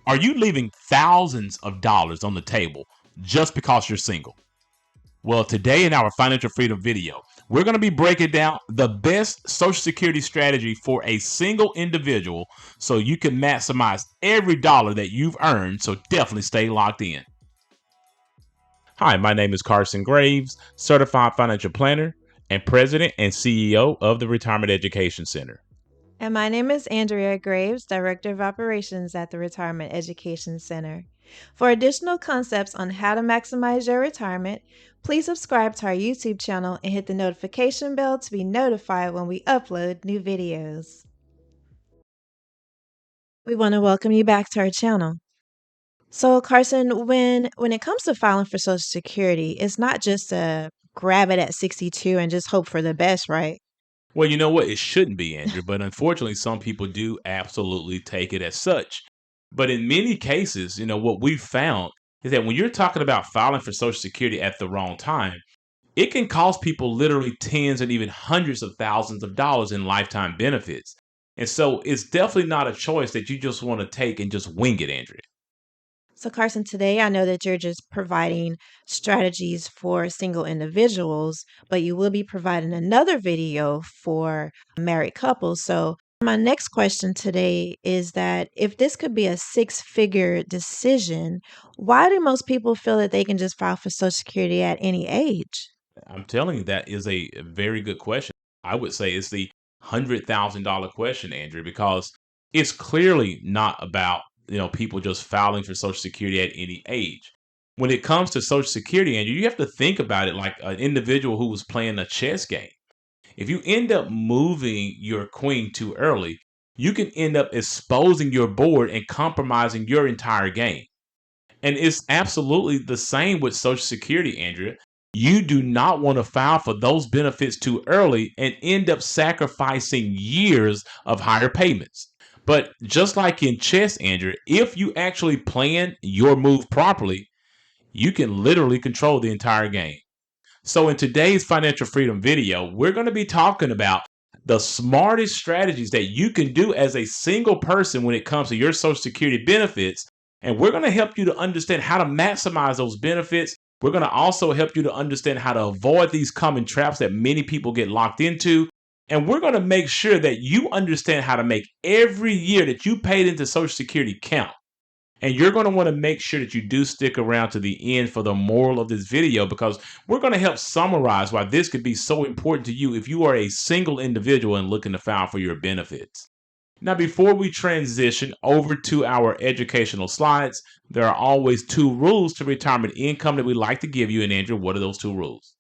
Are you leaving thousands of dollars on the table just because you're single? Well, today in our financial freedom video, we're going to be breaking down the best Social Security strategy for a single individual so you can maximize every dollar that you've earned. So definitely stay locked in. Hi, my name is Carson Graves, certified financial planner and president and CEO of the Retirement Education Center. And my name is Andrea Graves, Director of Operations at the Retirement Education Center. For additional concepts on how to maximize your retirement, please subscribe to our YouTube channel and hit the notification bell to be notified when we upload new videos. We want to welcome you back to our channel. So Carson, when it comes to filing for Social Security, it's not just to grab it at 62 and just hope for the best, right? Well, you know what? It shouldn't be, Andrew, but unfortunately, some people do absolutely take it as such. But in many cases, what we've found is that when you're talking about filing for Social Security at the wrong time, it can cost people literally tens and even hundreds of thousands of dollars in lifetime benefits. And so it's definitely not a choice that you just want to take and just wing it, Andrea. So, Carson, today I know that you're just providing strategies for single individuals, but you will be providing another video for married couples. So, my next question today is that if this could be a six-figure decision, why do most people feel that they can just file for Social Security at any age? I'm telling you, that is a very good question. I would say it's the $100,000 question, Andrew, because it's clearly not about, people just filing for Social Security at any age. When it comes to Social Security, Andrew, you have to think about it like an individual who was playing a chess game. If you end up moving your queen too early, you can end up exposing your board and compromising your entire game. And it's absolutely the same with Social Security, Andrea. You do not want to file for those benefits too early and end up sacrificing years of higher payments. But just like in chess, Andrea, if you actually plan your move properly, you can literally control the entire game. So in today's financial freedom video, we're going to be talking about the smartest strategies that you can do as a single person when it comes to your Social Security benefits. And we're going to help you to understand how to maximize those benefits. We're going to also help you to understand how to avoid these common traps that many people get locked into. And we're going to make sure that you understand how to make every year that you paid into Social Security count. And you're going to want to make sure that you do stick around to the end for the moral of this video, because we're going to help summarize why this could be so important to you if you are a single individual and looking to file for your benefits. Now, before we transition over to our educational slides, there are always two rules to retirement income that we like to give you. And Andrew, what are those two rules?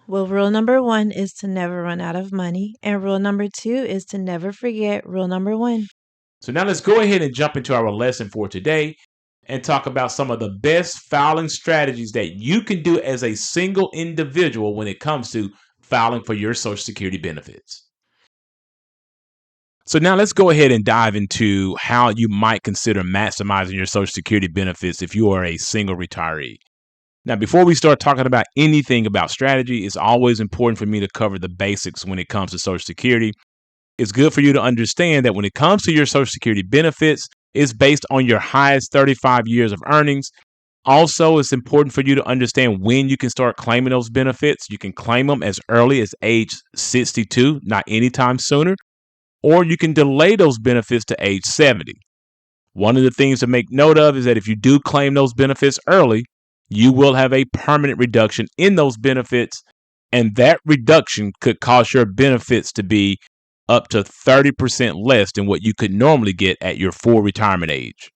Well, rule number one is to never run out of money, and rule number two is to never forget rule number one. So now let's go ahead and jump into our lesson for today and talk about some of the best filing strategies that you can do as a single individual when it comes to filing for your Social Security benefits. So now let's go ahead and dive into how you might consider maximizing your Social Security benefits if you are a single retiree. Now, before we start talking about anything about strategy, it's always important for me to cover the basics when it comes to Social Security. It's good for you to understand that when it comes to your Social Security benefits, it's based on your highest 35 years of earnings. Also, it's important for you to understand when you can start claiming those benefits. You can claim them as early as age 62, not anytime sooner, or you can delay those benefits to age 70. One of the things to make note of is that if you do claim those benefits early, you will have a permanent reduction in those benefits, and that reduction could cause your benefits to be up to 30% less than what you could normally get at your full retirement age.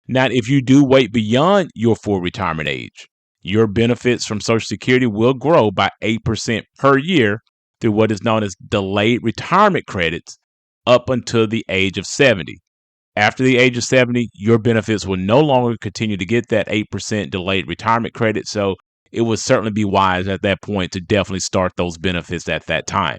Now, if you do wait beyond your full retirement age, your benefits from Social Security will grow by 8% per year through what is known as delayed retirement credits up until the age of 70. After the age of 70, your benefits will no longer continue to get that 8% delayed retirement credit. So it would certainly be wise at that point to definitely start those benefits at that time.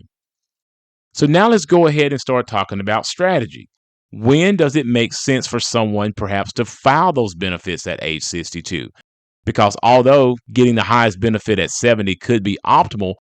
So now let's go ahead and start talking about strategy. When does it make sense for someone perhaps to file those benefits at age 62? Because although getting the highest benefit at 70 could be optimal,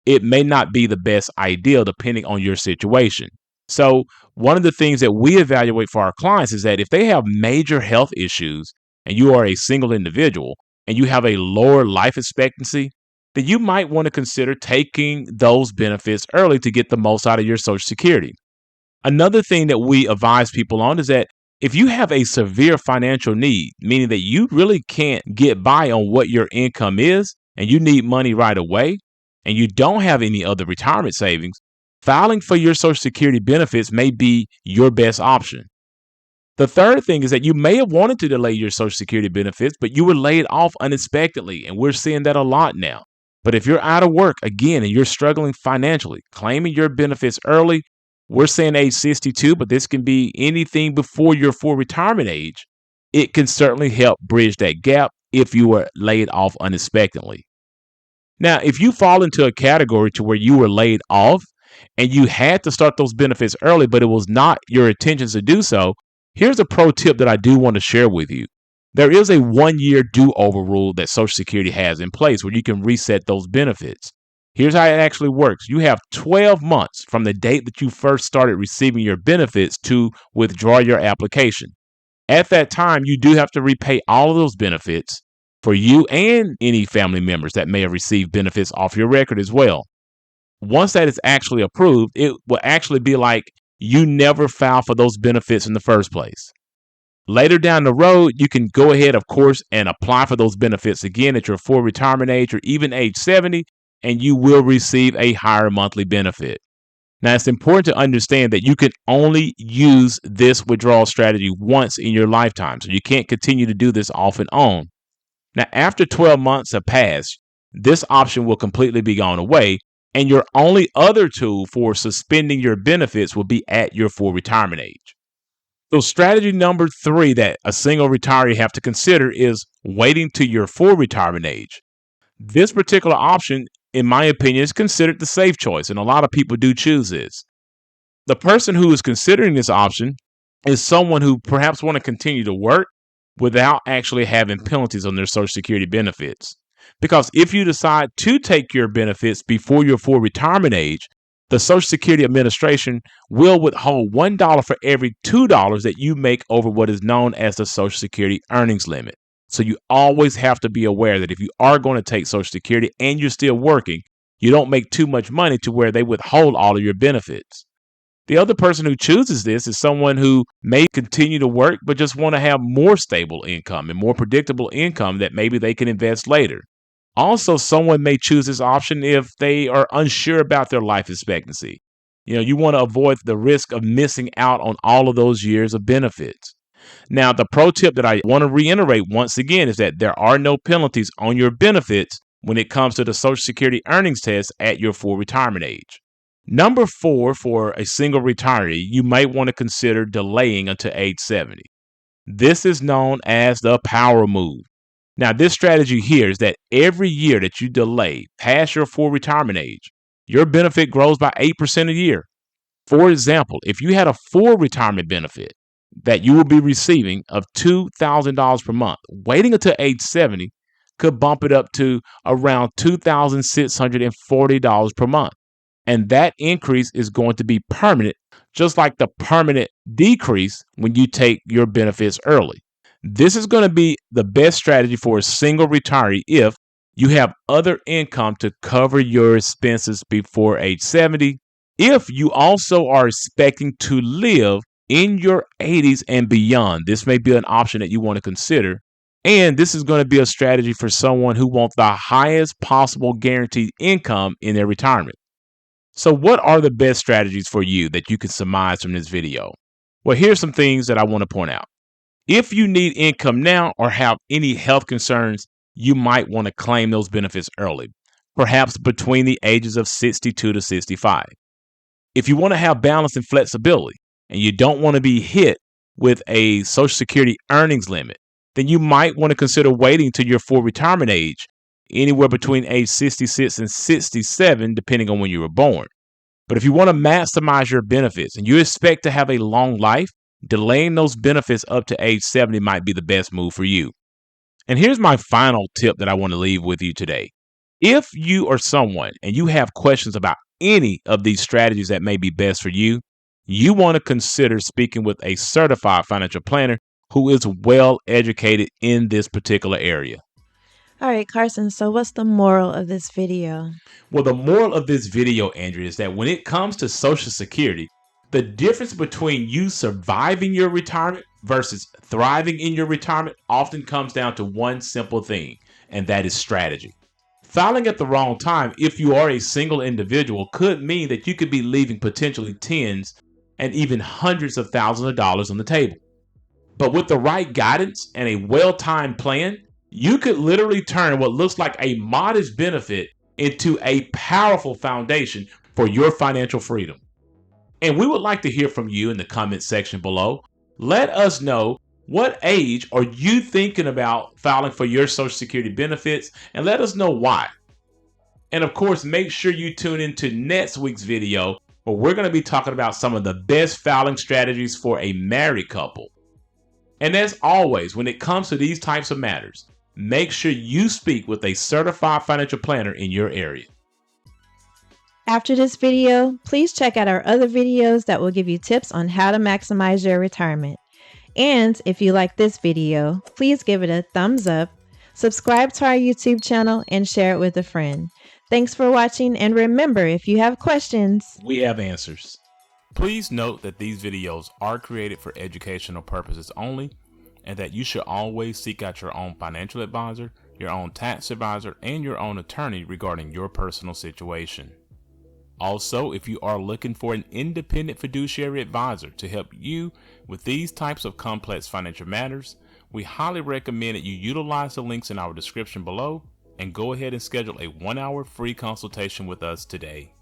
it may not be the best ideal depending on your situation. So, one of the things that we evaluate for our clients is that if they have major health issues and you are a single individual and you have a lower life expectancy, then you might want to consider taking those benefits early to get the most out of your Social Security. Another thing that we advise people on is that if you have a severe financial need, meaning that you really can't get by on what your income is and you need money right away, and you don't have any other retirement savings, filing for your Social Security benefits may be your best option. The third thing is that you may have wanted to delay your Social Security benefits, but you were laid off unexpectedly, and we're seeing that a lot now. But if you're out of work again and you're struggling financially, claiming your benefits early, we're saying age 62, but this can be anything before your full retirement age. It can certainly help bridge that gap if you were laid off unexpectedly. Now, if you fall into a category to where you were laid off and you had to start those benefits early, but it was not your intentions to do so, here's a pro tip that I do want to share with you. There is a 1-year do-over rule that Social Security has in place where you can reset those benefits. Here's how it actually works. You have 12 months from the date that you first started receiving your benefits to withdraw your application. At that time, you do have to repay all of those benefits for you and any family members that may have received benefits off your record as well. Once that is actually approved, it will actually be like you never filed for those benefits in the first place. Later down the road, you can go ahead, of course, and apply for those benefits again at your full retirement age or even age 70, and you will receive a higher monthly benefit. Now, it's important to understand that you can only use this withdrawal strategy once in your lifetime, so you can't continue to do this off and on. Now, after 12 months have passed, this option will completely be gone away, and your only other tool for suspending your benefits will be at your full retirement age. So strategy number 3 that a single retiree have to consider is waiting to your full retirement age. This particular option, in my opinion, is considered the safe choice, and a lot of people do choose this. The person who is considering this option is someone who perhaps want to continue to work without actually having penalties on their Social Security benefits. Because if you decide to take your benefits before your full retirement age, the Social Security Administration will withhold $1 for every $2 that you make over what is known as the Social Security earnings limit. So you always have to be aware that if you are going to take Social Security and you're still working, you don't make too much money to where they withhold all of your benefits. The other person who chooses this is someone who may continue to work but just want to have more stable income and more predictable income that maybe they can invest later. Also, someone may choose this option if they are unsure about their life expectancy. You want to avoid the risk of missing out on all of those years of benefits. Now, the pro tip that I want to reiterate once again is that there are no penalties on your benefits when it comes to the Social Security earnings test at your full retirement age. Number 4, for a single retiree, you might want to consider delaying until age 70. This is known as the power move. Now, this strategy here is that every year that you delay past your full retirement age, your benefit grows by 8% a year. For example, if you had a full retirement benefit that you will be receiving of $2,000 per month, waiting until age 70 could bump it up to around $2,640 per month. And that increase is going to be permanent, just like the permanent decrease when you take your benefits early. This is going to be the best strategy for a single retiree if you have other income to cover your expenses before age 70. If you also are expecting to live in your 80s and beyond, this may be an option that you want to consider. And this is going to be a strategy for someone who wants the highest possible guaranteed income in their retirement. So what are the best strategies for you that you can surmise from this video? Well, here's some things that I want to point out. If you need income now or have any health concerns, you might want to claim those benefits early, perhaps between the ages of 62 to 65. If you want to have balance and flexibility and you don't want to be hit with a Social Security earnings limit, then you might want to consider waiting to your full retirement age, anywhere between age 66 and 67, depending on when you were born. But if you want to maximize your benefits and you expect to have a long life, delaying those benefits up to age 70 might be the best move for you. And here's my final tip that I want to leave with you today. If you are someone and you have questions about any of these strategies that may be best for you, you want to consider speaking with a certified financial planner who is well educated in this particular area. All right, Carson, so what's the moral of this video? Well, the moral of this video, Andrea, is that when it comes to Social Security, the difference between you surviving your retirement versus thriving in your retirement often comes down to one simple thing, and that is strategy. Filing at the wrong time, if you are a single individual, could mean that you could be leaving potentially tens and even hundreds of thousands of dollars on the table. But with the right guidance and a well-timed plan, you could literally turn what looks like a modest benefit into a powerful foundation for your financial freedom. And we would like to hear from you in the comment section below. Let us know, what age are you thinking about filing for your Social Security benefits, and let us know why. And of course, make sure you tune into next week's video where we're going to be talking about some of the best filing strategies for a married couple. And as always, when it comes to these types of matters, make sure you speak with a certified financial planner in your area. After this video, please check out our other videos that will give you tips on how to maximize your retirement. And if you like this video, please give it a thumbs up, subscribe to our YouTube channel, and share it with a friend. Thanks for watching, and remember, if you have questions, we have answers. Please note that these videos are created for educational purposes only, and that you should always seek out your own financial advisor, your own tax advisor, and your own attorney regarding your personal situation. Also, if you are looking for an independent fiduciary advisor to help you with these types of complex financial matters, we highly recommend that you utilize the links in our description below and go ahead and schedule a 1-hour free consultation with us today.